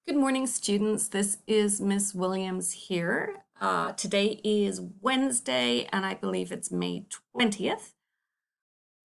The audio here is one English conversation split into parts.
Good morning, students. This is Miss Williams here. Today is Wednesday, and I believe it's May 20th.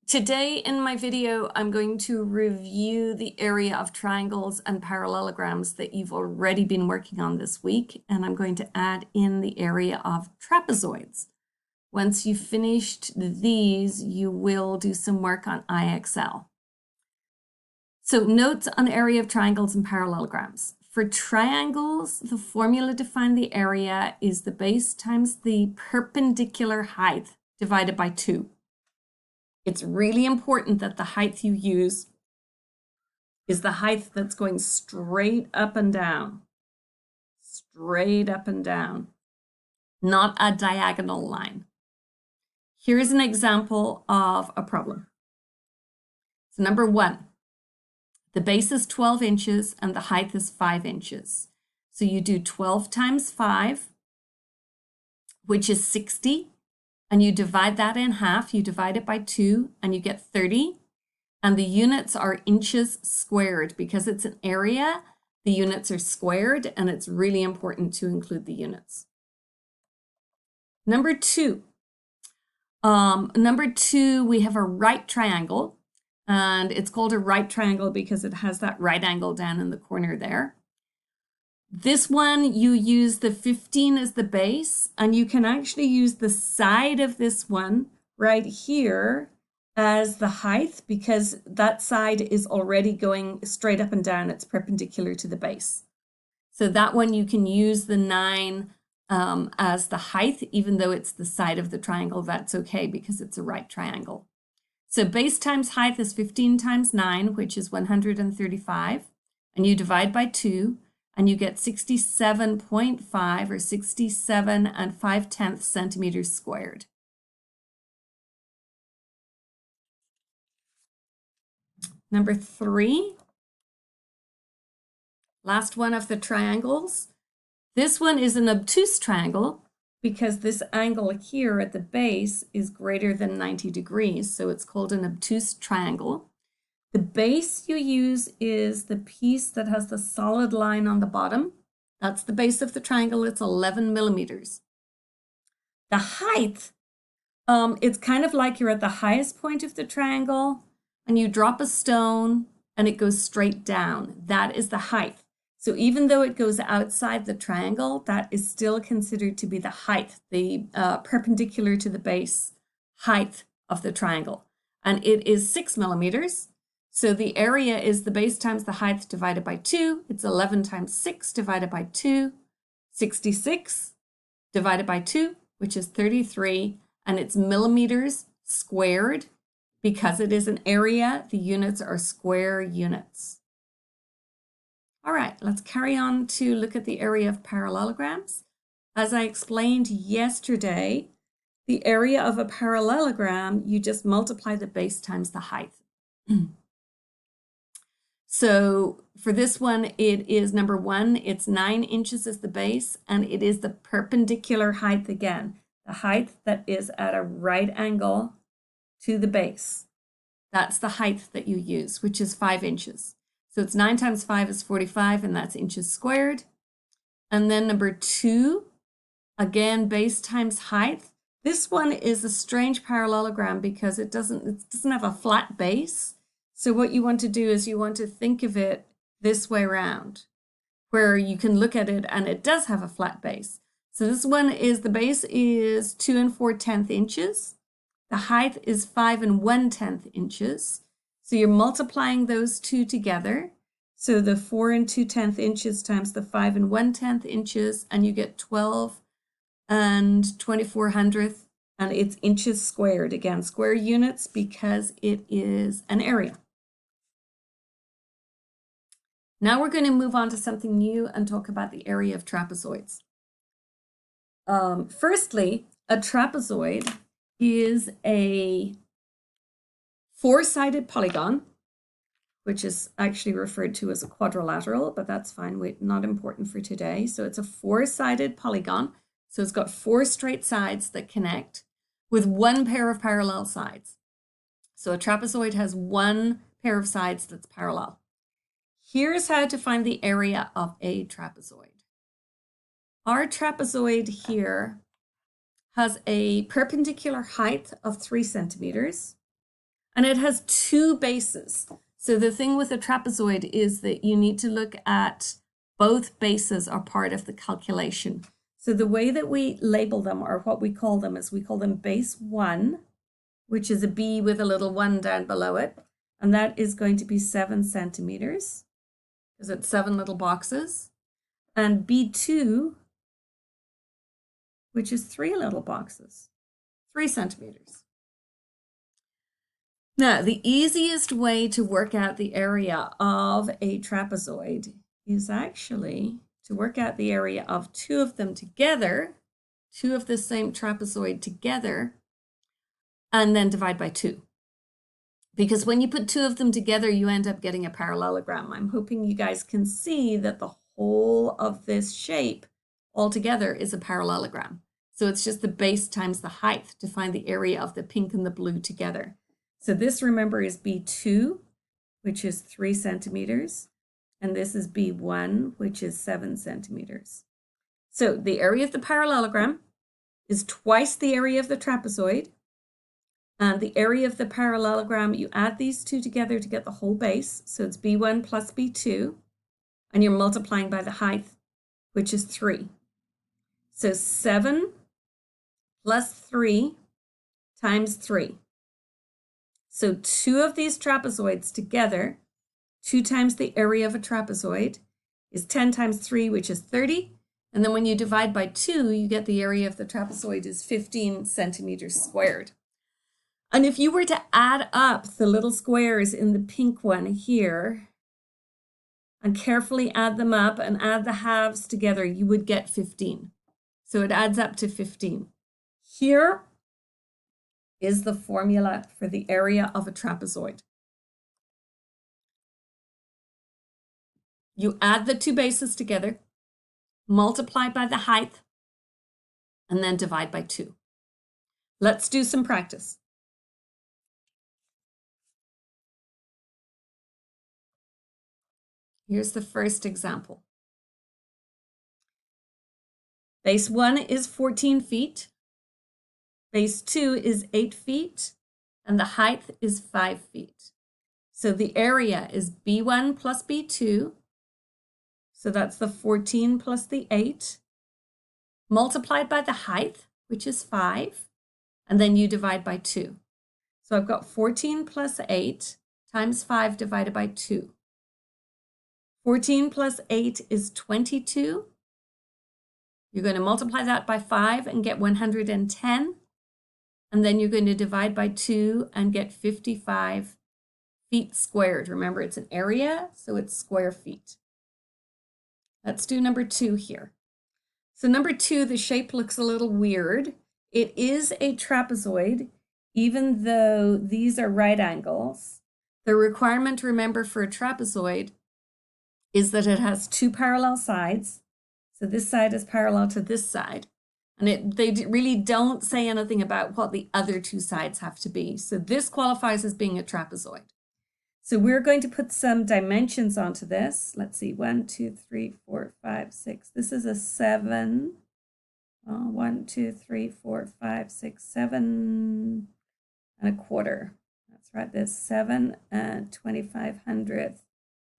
Today in my video, I'm going to review the area of triangles and parallelograms that you've already been working on this week, and I'm going to add in the area of trapezoids. Once you've finished these, you will do some work on IXL. So notes on area of triangles and parallelograms. For triangles, the formula to find the area is the base times the perpendicular height divided by 2. It's really important that the height you use is the height that's going straight up and down, not a diagonal line. Here's an example of a problem. So number 1. The base is 12 inches and the height is 5 inches. So you do 12 times 5, which is 60, and you divide that in half. You divide it by 2 and you get 30. And the units are inches squared. Because it's an area, the units are squared, and it's really important to include the units. Number 2. We have a right triangle. And it's called a right triangle because it has that right angle down in the corner there. This one, you use the 15 as the base, and you can actually use the side of this one right here as the height because that side is already going straight up and down. It's perpendicular to the base. So that one you can use the 9 as the height, even though it's the side of the triangle. That's okay because it's a right triangle. So base times height is 15 times 9, which is 135. And you divide by 2, and you get 67.5 or 67 and 5/10 centimeters squared. Number 3, last one of the triangles. This one is an obtuse triangle because this angle here at the base is greater than 90 degrees, so it's called an obtuse triangle. The base you use is the piece that has the solid line on the bottom. That's the base of the triangle. It's 11 millimeters. The height, it's kind of like you're at the highest point of the triangle and you drop a stone and it goes straight down. That is the height. So even though it goes outside the triangle, that is still considered to be the height, the perpendicular to the base height of the triangle. And it is 6 millimeters. So the area is the base times the height divided by 2. It's 11 times 6 divided by 2, 66 divided by 2, which is 33. And it's millimeters squared. Because it is an area, the units are square units. All right, let's carry on to look at the area of parallelograms. As I explained yesterday, the area of a parallelogram, you just multiply the base times the height. So for this one, it is number 1, it's 9 inches as the base, and it is the perpendicular height again, the height that is at a right angle to the base. That's the height that you use, which is 5 inches. So it's 9 times 5 is 45, and that's inches squared. And then number 2, again, base times height. This one is a strange parallelogram because it doesn't have a flat base. So what you want to do is you want to think of it this way around, where you can look at it and it does have a flat base. So this one is, the base is 2 4/10 inches. The height is 5 1/10 inches. So you're multiplying those two together. So the 4 2/10 inches times the 5 1/10 inches, and you get 12 24/100, and it's inches squared. Again, square units because it is an area. Now we're going to move on to something new and talk about the area of trapezoids. Firstly, a trapezoid is a 4-sided polygon, which is actually referred to as a quadrilateral, but that's fine, not important for today. So it's a 4-sided polygon. So it's got 4 straight sides that connect with 1 pair of parallel sides. So a trapezoid has 1 pair of sides that's parallel. Here's how to find the area of a trapezoid. Our trapezoid here has a perpendicular height of 3 centimeters, and it has 2 bases. So the thing with a trapezoid is that you need to look at both bases are part of the calculation. So the way that we label them, or what we call them, is we call them base 1, which is a B with a little 1 down below it, and that is going to be 7 centimeters, because it's 7 little boxes, and B2, which is 3 little boxes, 3 centimeters. Now, the easiest way to work out the area of a trapezoid is actually to work out the area of 2 of them together, 2 of the same trapezoid together, and then divide by 2. Because when you put 2 of them together, you end up getting a parallelogram. I'm hoping you guys can see that the whole of this shape altogether is a parallelogram. So it's just the base times the height to find the area of the pink and the blue together. So this, remember, is B2, which is 3 centimeters. And this is B1, which is 7 centimeters. So the area of the parallelogram is twice the area of the trapezoid. And the area of the parallelogram, you add these 2 together to get the whole base. So it's B1 plus B2. And you're multiplying by the height, which is 3. So 7 plus 3 times 3. So 2 of these trapezoids together, 2 times the area of a trapezoid, is 10 times 3, which is 30. And then when you divide by 2, you get the area of the trapezoid is 15 centimeters squared. And if you were to add up the little squares in the pink one here, and carefully add them up and add the halves together, you would get 15. So it adds up to 15. Here is the formula for the area of a trapezoid. You add the 2 bases together, multiply by the height, and then divide by 2. Let's do some practice. Here's the first example. Base 1 is 14 feet. Base 2 is 8 feet, and the height is 5 feet. So the area is B1 plus B2. So that's the 14 plus the 8, multiplied by the height, which is 5, and then you divide by 2. So I've got 14 plus 8 times 5 divided by 2. 14 plus 8 is 22. You're going to multiply that by 5 and get 110. And then you're going to divide by 2 and get 55 feet squared. Remember, it's an area, so it's square feet. Let's do number 2 here. So number 2, the shape looks a little weird. It is a trapezoid, even though these are right angles. The requirement, remember, for a trapezoid is that it has 2 parallel sides. So this side is parallel to this side. And they really don't say anything about what the other 2 sides have to be. So this qualifies as being a trapezoid. So we're going to put some dimensions onto this. Let's see, 1, 2, 3, 4, 5, 6. This is a 7. 1, 2, 3, 4, 5, 6, 7 and a quarter. That's right, there's 7 and 2500th.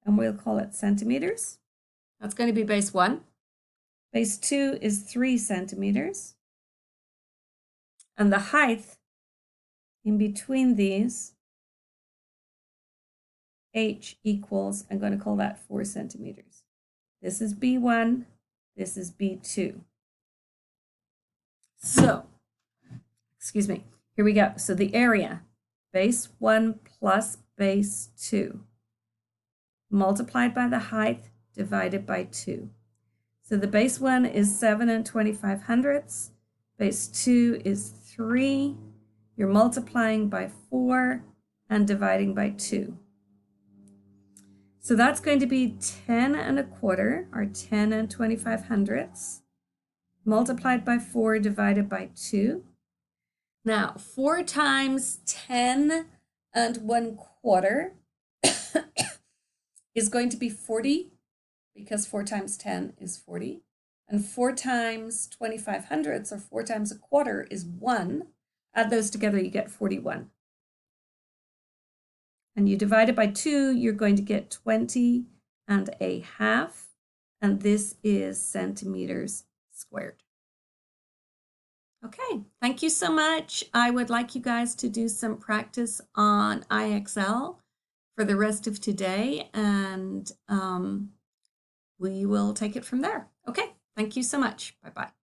And we'll call it centimeters. That's going to be base 1. Base 2 is 3 centimeters. And the height in between these, h equals, I'm going to call that 4 centimeters. This is B1, this is B2. So, excuse me, here we go. So the area, base 1 plus base 2, multiplied by the height divided by 2. So the base 1 is 7 and 2500ths. Base 2 is 3. You're multiplying by 4 and dividing by 2. So that's going to be 10 and a quarter, or 10 and 2500ths, multiplied by 4 divided by 2. Now, 4 times 10 and 1/4 is going to be 40, because 4 times 10 is 40. And 4 times 25 hundredths, or 4 times a quarter, is 1. Add those together, you get 41. And you divide it by 2, you're going to get 20 and a half. And this is centimeters squared. Okay, thank you so much. I would like you guys to do some practice on IXL for the rest of today, and we will take it from there. Okay, thank you so much. Bye-bye.